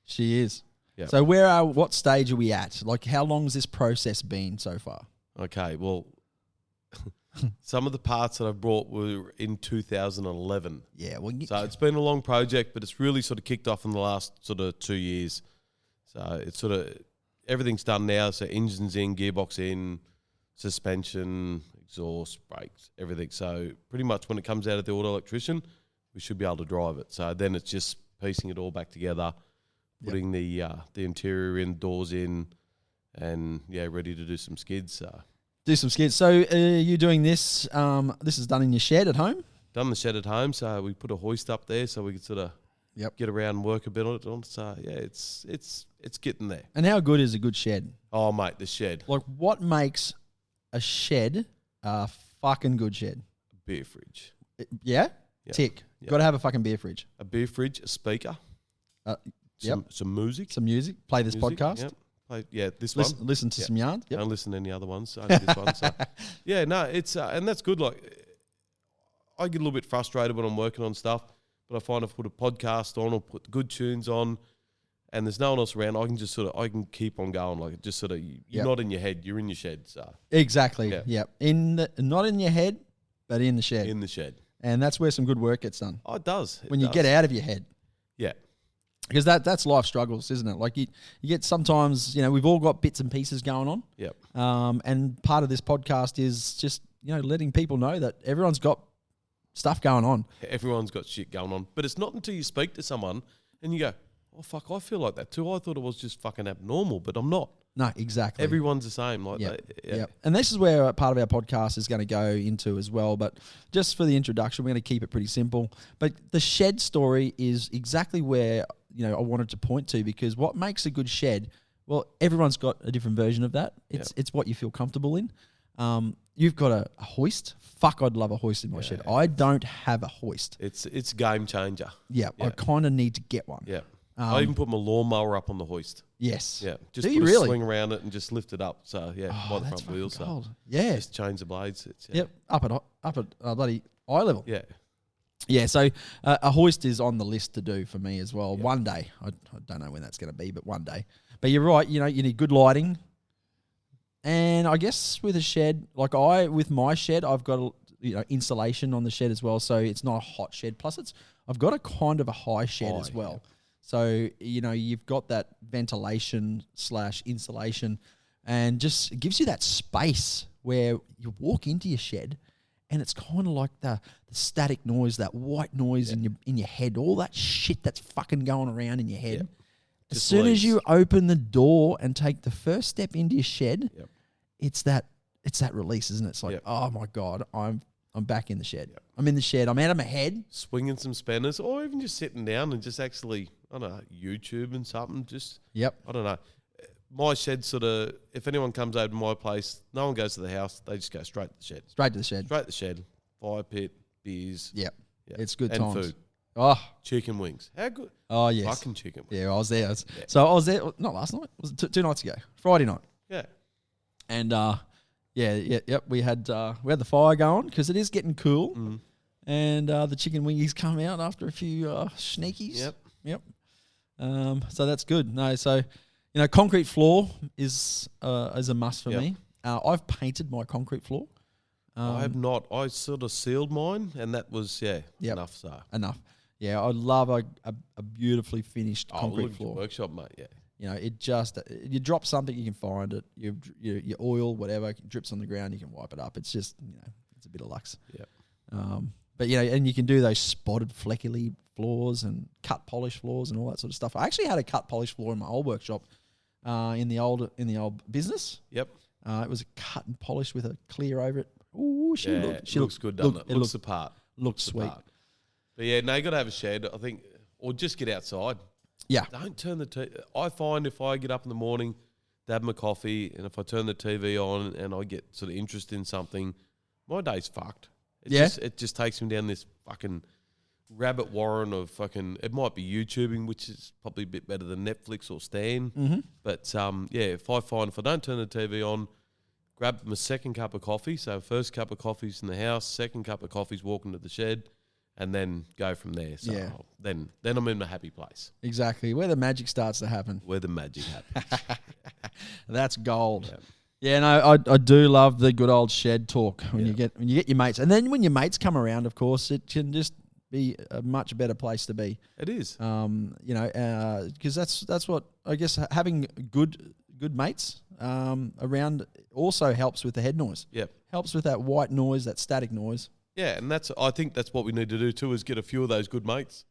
She is. Yep. So what stage are we at? Like, how long has this process been so far? Okay, well, some of the parts that I've brought were in 2011. Yeah, well, so it's been a long project, but it's really sort of kicked off in the last sort of 2 years. So it's sort of everything's done now. So engine's in, gearbox in, suspension, exhaust, brakes, everything. So pretty much when it comes out of the auto electrician, we should be able to drive it. So then it's just piecing it all back together, putting the interior in, doors in, and ready to do some skids. Do some skids. So you're doing this. This is done in your shed at home. Done the shed at home. So we put a hoist up there so we could sort of get around and work a bit on it. So it's getting there. And how good is a good shed? Oh mate, the shed. Like, what makes a shed a fucking good shed? A beer fridge. Yeah? Tick. Yep. Got to have a fucking beer fridge. A beer fridge, a speaker. Some music. Some music. Play this podcast. Yep. This one. Listen to some yarns. Yep. Don't listen to any other ones. Only this one. So. Yeah, no, it's and that's good. Like, I get a little bit frustrated when I'm working on stuff, but I find if I put a podcast on or put good tunes on, and there's no one else around, I can just I can keep on going. Like, it just sort of, you're not in your head, you're in your shed. So exactly. Yep. Not in your head, but in the shed. In the shed. And that's where some good work gets done. Oh, it does. When you get out of your head. Yeah. Because that's life struggles, isn't it? Like, you get sometimes, we've all got bits and pieces going on. Yep. And part of this podcast is just, letting people know that everyone's got stuff going on. Everyone's got shit going on. But it's not until you speak to someone and you go, oh, fuck, I feel like that too. I thought it was just fucking abnormal, but I'm not. No, exactly. Everyone's the same. Like that. And this is where part of our podcast is going to go into as well. But just for the introduction, we're going to keep it pretty simple. But the shed story is exactly where, I wanted to point to, because what makes a good shed, well, everyone's got a different version of that. It's what you feel comfortable in. You've got a hoist. Fuck, I'd love a hoist in my shed. I don't have a hoist. It's a game changer. I kind of need to get one. Yeah. I even put my lawnmower up on the hoist. Yes. Yeah. Just Do put you a really? sling around it and just lift it up. So, yeah, by the that's front wheel. fucking So, gold. Yeah. just change the blades. It's, Yep. Up at bloody eye level. Yeah. Yeah, so a hoist is on the list to do for me as well. One day. I don't know when that's going to be, but one day. But you're right, you need good lighting. And I guess with a shed, with my shed, I've got insulation on the shed as well, so it's not a hot shed. Plus I've got a kind of a high shed as well. Yeah. So, you've got that ventilation / insulation, and just it gives you that space where you walk into your shed and it's kind of like the static noise, that white noise in your head, all that shit that's fucking going around in your head. Yep. As soon as you open the door and take the first step into your shed, it's that release, isn't it? It's like, oh my God, I'm back in the shed. Yep. I'm in the shed. I'm out of my head. Swinging some spanners, or even just sitting down and just actually, I don't know, YouTube and something. Just, I don't know. My shed sort of, if anyone comes over to my place, no one goes to the house. They just go straight to the shed. Straight to the shed. Straight to the shed. Fire pit, beers. Yep. It's good and times. Food. Oh. Chicken wings. How good? Oh, yes. Fucking chicken wings. Yeah, I was there. So I was there, not last night. Was it 2 nights ago? Friday night. Yeah. And, we had the fire going because it is getting cool. Mm. And the chicken wingies come out after a few sneakies. Yep. So that's good. No, so... concrete floor is a must for me. I've painted my concrete floor. I have not. I sort of sealed mine, and that was enough. So enough. Yeah, I love a beautifully finished concrete floor. Workshop, mate. Yeah. It just you drop something, you can find it. Your oil, whatever, drips on the ground, you can wipe it up. It's just it's a bit of luxe. Yeah. But and you can do those spotted fleckily floors and cut polish floors and all that sort of stuff. I actually had a cut polish floor in my old workshop. In the old business. Yep. It was a cut and polish with a clear over it. Ooh, she looks good, doesn't it? Looks the part. Looks sweet. But yeah, no, you got to have a shed, I think, or just get outside. Yeah. Don't turn the TV. I find if I get up in the morning, have my coffee, and if I turn the TV on and I get sort of interested in something, my day's fucked. It just takes me down this fucking rabbit warren of fucking, it might be YouTubing, which is probably a bit better than Netflix or Stan. Mm-hmm. But if I don't turn the TV on, grab my second cup of coffee. So first cup of coffee's in the house, second cup of coffee's walking to the shed, and then go from there. So then I'm in a happy place. Exactly. Where the magic starts to happen. Where the magic happens. That's gold. Yeah, no, I do love the good old shed talk when you get your mates. And then when your mates come around, of course, it can just be a much better place to be. It is. Because that's what I guess having good mates around also helps with the head noise. Yep. Helps with that white noise, that static noise. Yeah, and I think that's what we need to do too, is get a few of those good mates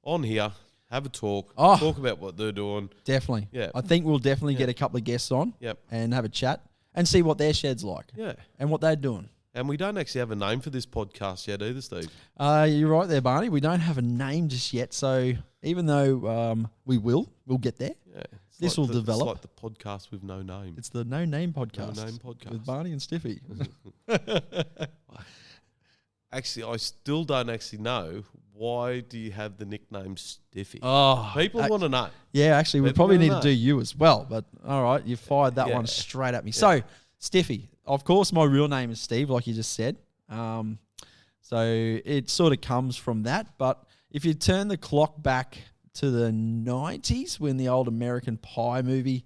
on here, have a talk, talk about what they're doing. Definitely. Yeah. I think we'll definitely get a couple of guests on. Yep. And have a chat and see what their shed's like. Yeah. And what they're doing. And we don't actually have a name for this podcast yet either, Steve. You're right there, Barney. We don't have a name just yet. So even though we'll get there. Yeah. This will develop. It's like the podcast with no name. It's the No Name Podcast. No Name Podcast. With Barney and Stiffy. Actually, I still don't actually know, why do you have the nickname Stiffy? Oh, people want to know. Yeah, actually, we probably need to do you as well. But all right, you fired that one straight at me. Yeah. So, Stiffy, of course, my real name is Steve, like you just said. So it sort of comes from that. But if you turn the clock back to the 90s, when the old American Pie movie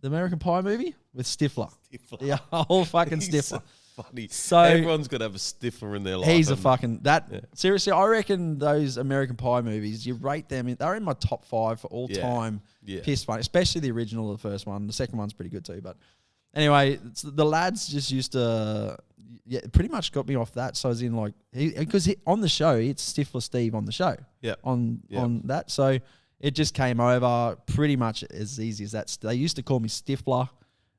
with Stifler. Yeah, whole fucking Stifler. Funny. So everyone's got to have a Stifler in their life. He's a fucking seriously, I reckon those American Pie movies, you rate them, they're in my top 5 for all time. Yeah. Piss funny, especially the original, the first one. The second one's pretty good too. But anyway, the lads just used to, pretty much got me off that. So I was in like, because on the show, it's Stifler Steve on the show. Yeah. On that. So it just came over pretty much as easy as that. They used to call me Stifler.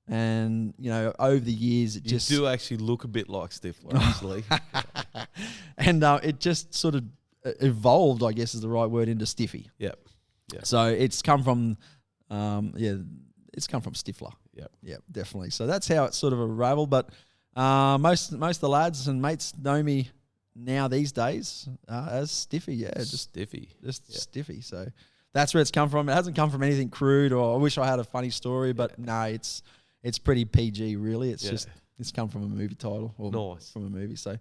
And, over the years, you do actually look a bit like Stifler, actually. And it just sort of evolved, I guess is the right word, into Stiffy. Yep. So it's come from, Stifler. Yep. Yeah, definitely. So that's how it's sort of unraveled. But most of the lads and mates know me now these days as Stiffy. Yeah, Stiffy. Just Stiffy. So that's where it's come from. It hasn't come from anything crude or I wish I had a funny story, but no, it's pretty PG really. It's just it's come from a movie title or from a movie. So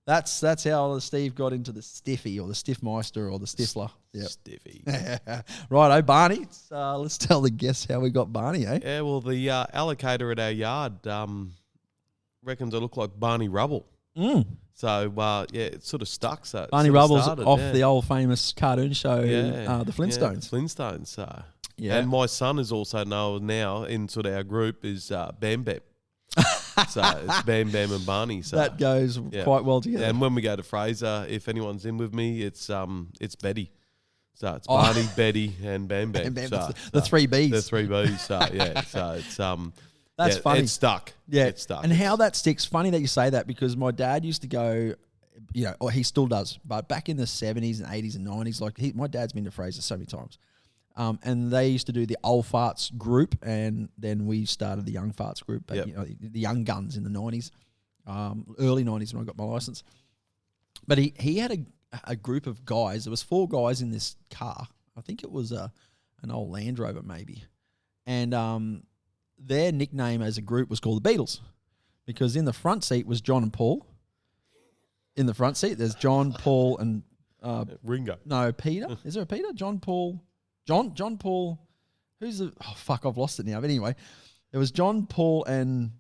that's how Steve got into the Stiffy or the Stiffmeister or the Stifler. Yep. Stiffy. Righto, Barney. Let's tell the guests how we got Barney, eh? Yeah, well, the allocator at our yard reckons I look like Barney Rubble. So, it sort of stuck. So Barney Rubble's off the old famous cartoon show, the Flintstones. Yeah, Flintstones. And my son is also known now in sort of our group is Bam Bam. So it's Bam Bam and Barney. So that goes quite well together. And when we go to Fraser, if anyone's in with me, it's Betty. So it's Barney, Betty, and Bam Bam. The three Bs. The three Bs. So it's that's funny. It's stuck. Yeah, it's stuck. And how that sticks. Funny that you say that because my dad used to go, or he still does, but back in the 70s and 80s and 90s, like my dad's been to Fraser so many times. And they used to do the old farts group, and then we started the young farts group, the young guns in the 90s, early 90s when I got my license. But he had a group of guys. There was 4 guys in this car. I think it was an old Land Rover maybe. And their nickname as a group was called the Beatles because in the front seat was John and Paul. In the front seat, there's John, Paul, and... Ringo. No, Peter. Is there a Peter? John, Paul... John Paul, who's the... Oh, fuck, I've lost it now. But anyway, there was John, Paul, and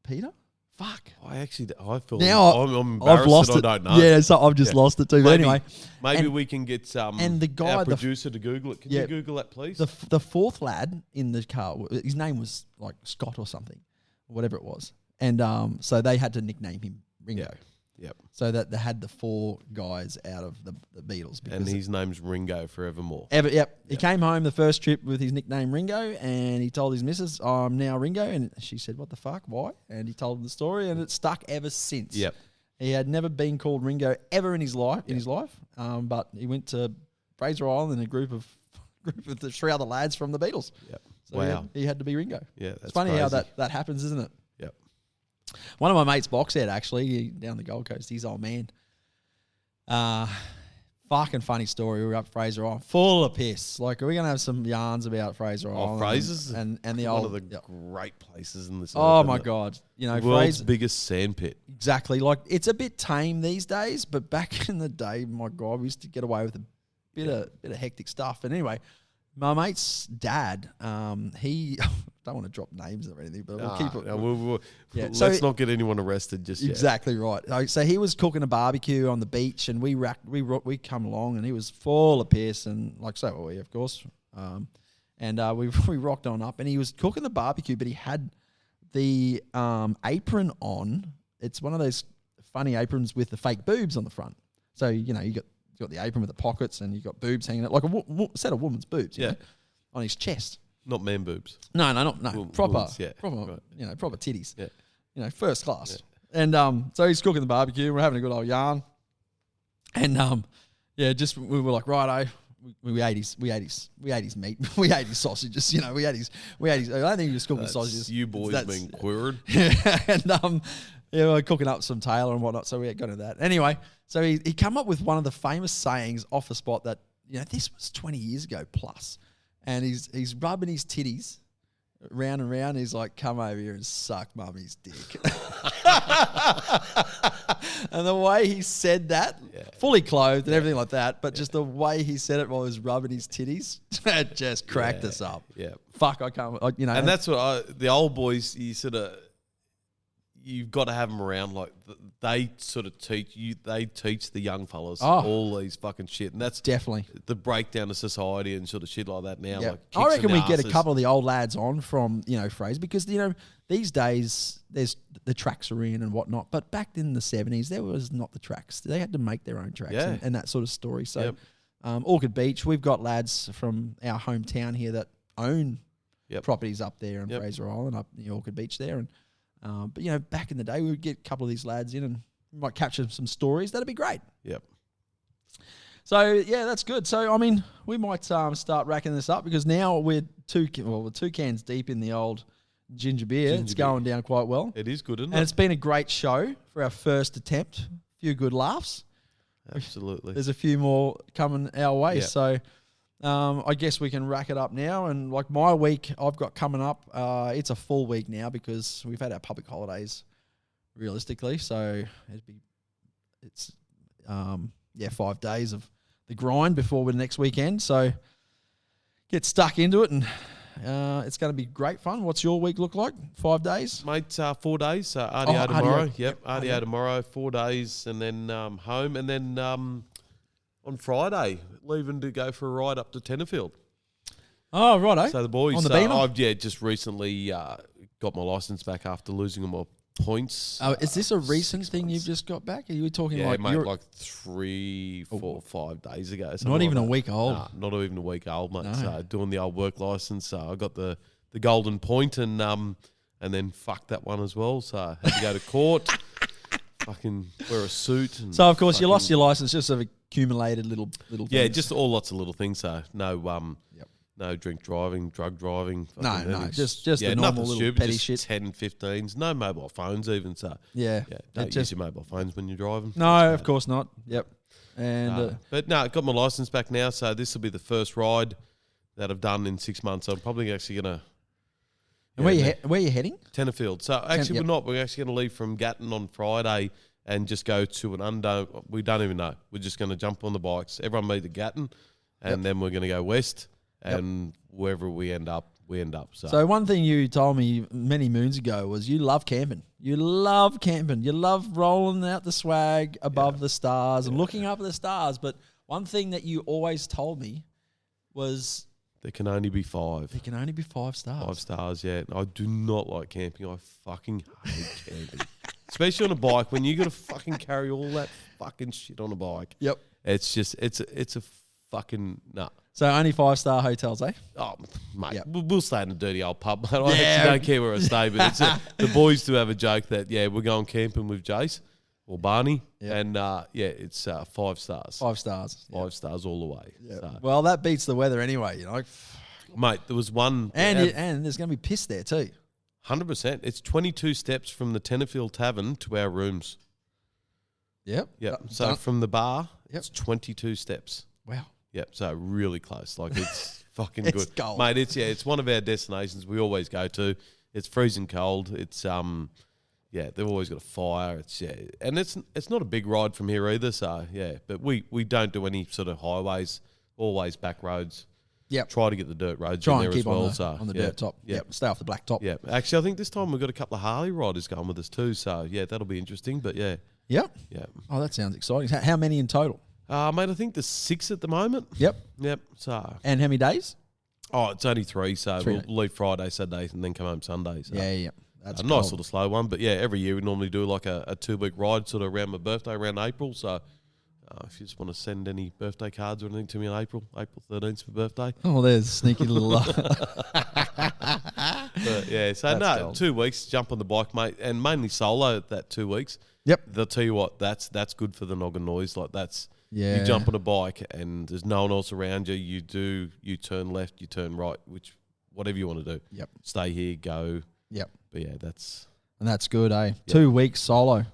Peter? Fuck. I feel... Now I'm embarrassed I've lost that it. I don't know. Yeah, so I've just lost it too. But anyway. Maybe we can get and the guy, our producer to Google it. Can you Google that, please? The 4th lad in the car, his name was like Scott or something, whatever it was. And so they had to nickname him Ringo. Yep. So that they had the 4 guys out of the Beatles. And his name's Ringo forevermore. He came home the first trip with his nickname Ringo, and he told his missus, "I'm now Ringo," and she said, "What the fuck? Why?" And he told him the story, and it stuck ever since. Yep. He had never been called Ringo ever in his life. But he went to Fraser Island in a group of the 3 other lads from the Beatles. Yep. So wow. He had to be Ringo. Yeah, that's it's funny crazy. how that happens, isn't it? Yep. One of my mates, Boxhead, actually, down the Gold Coast, he's old man. Fucking funny story. We were up Fraser Island, full of piss. Like, we're gonna have some yarns about Fraser Island. Fraser's and the one old of the great places in this. Oh my god! World's Fraser, biggest sand pit. Exactly. Like, it's a bit tame these days, but back in the day, my god, we used to get away with a bit of hectic stuff. And anyway, my mate's dad, he don't want to drop names or anything, but we'll keep it. Let's not get anyone arrested just yet. Exactly right. So he was cooking a barbecue on the beach, and we come along, and he was full of piss, and like so were we, of course. We rocked on up, and he was cooking the barbecue, but he had the apron on. It's one of those funny aprons with the fake boobs on the front. So you got the apron with the pockets, and you got boobs hanging out like a set of woman's boobs. You know, on his chest. Not man boobs. No, proper, women's, proper, right. Proper titties. Yeah. First class. Yeah. And so he's cooking the barbecue. We're having a good old yarn, and we were like, righto. We ate his meat. We ate his sausages. We ate his. I don't think he was cooking sausages. You boys being queered. And we're cooking up some Taylor and whatnot. So we got into that. Anyway, so he come up with one of the famous sayings off the spot that this was 20 years ago plus. And he's rubbing his titties round and round. He's like, "Come over here and suck mummy's dick." And the way he said that, fully clothed and everything like that, but just the way he said it while he was rubbing his titties, it just cracked us up. Yeah. Fuck, I can't, And that's what the old boys, you've got to have them around. Like, they sort of teach the young fellas all these fucking shit. And that's definitely the breakdown of society and sort of shit like that now. Yeah. Like, I reckon we get a couple of the old lads on from, Fraser, because, these days there's the tracks are in and whatnot. But back in the 70s, there was not the tracks. They had to make their own tracks and that sort of story. So Orchid Beach, we've got lads from our hometown here that own properties up there in Fraser Island, up in the Orchid Beach there. And but back in the day, we would get a couple of these lads in and we might capture some stories. That'd be great. Yep. So that's good. So I mean, we might start racking this up because now we're two cans deep in the old ginger beer. It's going down quite well. It is good, isn't it? And it's been a great show for our first attempt. A few good laughs. Absolutely. There's a few more coming our way. Yep. So I guess we can rack it up now. And like my week I've got coming up, it's a full week now because we've had our public holidays realistically. So it's 5 days of the grind before the next weekend. So get stuck into it, and it's going to be great fun. What's your week look like? 5 days? Mate, 4 days. RDO tomorrow. Yep, RDO tomorrow, 4 days, and then home. And then on Friday, leaving to go for a ride up to Tenterfield. Oh, righto. So the boys, on the Beamer? I've just recently got my licence back after losing all my points. Oh, is this a recent thing you've just got back? Are you talking yeah, like... mate, like 3, 4, 5 days ago. Not even like a week old? Nah, not even a week old, mate. No. So doing the old work licence. I got the golden point and then fucked that one as well. So I had to go to court, fucking wear a suit. And so, of course, you lost your licence just of accumulated little things. Yeah, just all lots of little things. So no Yep. no drink driving, drug driving. No, just the normal little stupid, petty just shit. 10, 15s. No mobile phones even. So Yeah. don't use your mobile phones when you're driving. No, of course not. Yep. And But no, I got my licence back now, so this will be the first ride that I've done in 6 months. So I'm probably actually going to... where you heading? Tenterfield. So actually yep. we're not. We're actually going to leave from Gatton on Friday and just go to an unknown... We don't even know. We're just going to jump on the bikes. Everyone meet at Gatton, and then we're going to go west, and wherever we end up, we end up. So one thing you told me many moons ago was you love camping. You love camping. You love rolling out the swag above the stars and looking up at the stars. But one thing that you always told me was... There can only be 5. There can only be 5 stars. 5 stars, yeah. I do not like camping. I fucking hate camping. Especially on a bike when you got to fucking carry all that fucking shit on a bike. Yep. It's just, it's a fucking, nah. So only 5-star hotels, eh? Oh, mate, Yep. we'll stay in a dirty old pub. I actually don't care where I stay, but it's the boys do have a joke that, we're going camping with Jace or Barney, and, it's 5 stars. 5 stars. 5 stars all the way. Yep. So. Well, that beats the weather anyway, you know. Mate, there was one... And there's going to be piss there too. 100%. It's 22 steps from the Tenterfield Tavern to our rooms. Yep. Yep. So from the bar, it's 22 steps. Wow. Yep. So really close. Like it's fucking It's good. gold. Mate, it's one of our destinations we always go to. It's freezing cold. It's they've always got a fire. And it's not a big ride from here either, so but we don't do any sort of highways, always back roads. Yep. Try to get the dirt roads Try in and there keep as well. on the dirt top. Yep. Stay off the black top. Yeah. Actually, I think this time we've got a couple of Harley riders going with us too, so that'll be interesting. But Yep. Yeah. Oh, that sounds exciting. How many in total? Mate, I think there's 6 at the moment. Yep. So. And how many days? Oh, it's only 3. So 3 we'll leave Friday, Saturday, and then come home Sunday. So. Yeah. That's a nice sort of slow one. But every year we normally do like a 2-week ride sort of around my birthday, around April. So if you just want to send any birthday cards or anything to me in April 13th's my birthday. Oh, there's sneaky little... But so gold. 2 weeks, jump on the bike, mate, and mainly solo that 2 weeks. Yep. They'll tell you what, that's good for the noggin noise. Like that's... Yeah. You jump on a bike and there's no one else around you. You turn left, you turn right, whatever you want to do. Yep. Stay here, go. Yep. But that's... And that's good, eh? Yep. 2 weeks solo.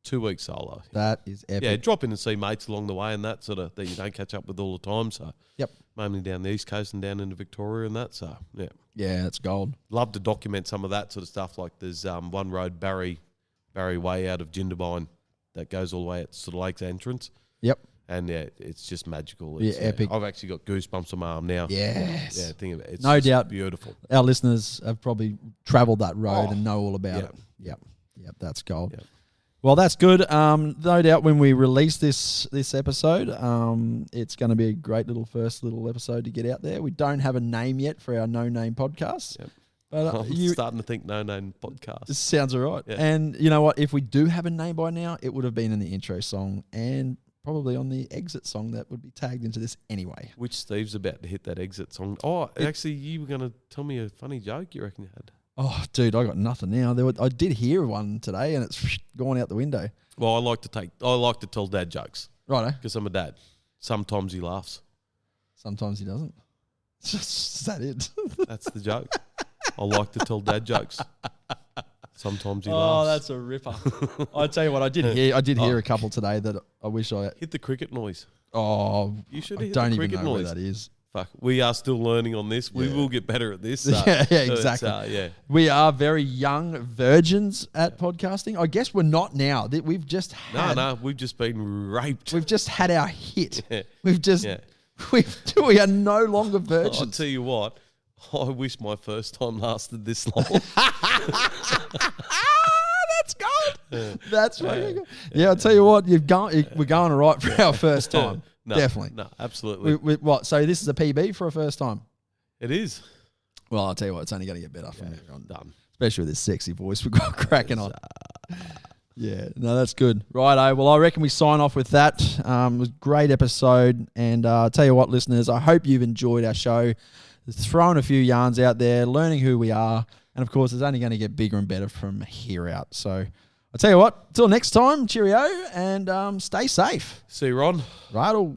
2 weeks solo. That is epic. Yeah, drop in and see mates along the way and that sort of that you don't catch up with all the time. So Yep. Mainly down the East Coast and down into Victoria and that. So Yeah, that's gold. Love to document some of that sort of stuff. Like there's one road, Barry Way out of Jindabyne that goes all the way at sort of Lake's entrance. Yep. And it's just magical. It's, epic. I've actually got goosebumps on my arm now. Yes. Yeah, think of it. It's no just doubt. beautiful. Our listeners have probably travelled that road and know all about it. Yep. That's gold. Yep. Well, that's good. No doubt when we release this episode, it's going to be a great first little episode to get out there. We don't have a name yet for our No Name podcast. Yep. But I'm starting to think No Name podcast. This sounds all right. Yeah. And you know what? If we do have a name by now, it would have been in the intro song and probably on the exit song that would be tagged into this anyway. Which Steve's about to hit that exit song. Oh, actually, you were going to tell me a funny joke you reckon you had. Oh, dude, I got nothing now. I did hear one today and it's gone out the window. Well, I like to tell dad jokes. Righto. Because I'm a dad. Sometimes he laughs. Sometimes he doesn't. Is that it? That's the joke. I like to tell dad jokes. Sometimes he laughs. Oh, that's a ripper. I tell you what, I did hear a couple today that I wish I... Hit the cricket noise. Oh, You should I hit don't the even cricket know noise. where that is. fuck, we are still learning on this. We will get better at this. Yeah, exactly. Yeah. We are very young virgins at podcasting. I guess we're not now. We've just had... No, we've just been raped. We've just had our hit. Yeah. We've just... Yeah. We are no longer virgins. I'll tell you what, I wish my first time lasted this long. That's good. That's fucking good. Yeah, I'll tell you what, we're going all right for our first time. No, Definitely. No, absolutely. What? So this is a PB for a first time? It is. Well, I'll tell you what, it's only going to get better from here on. Done. Especially with this sexy voice we've got cracking on. Yeah, no, that's good. Righto. Well, I reckon we sign off with that. It was a great episode. And I'll tell you what, listeners, I hope you've enjoyed our show. Throwing a few yarns out there, learning who we are. And, of course, it's only going to get bigger and better from here out. So I'll tell you what, till next time, cheerio, and stay safe. See you, Ron. Righto.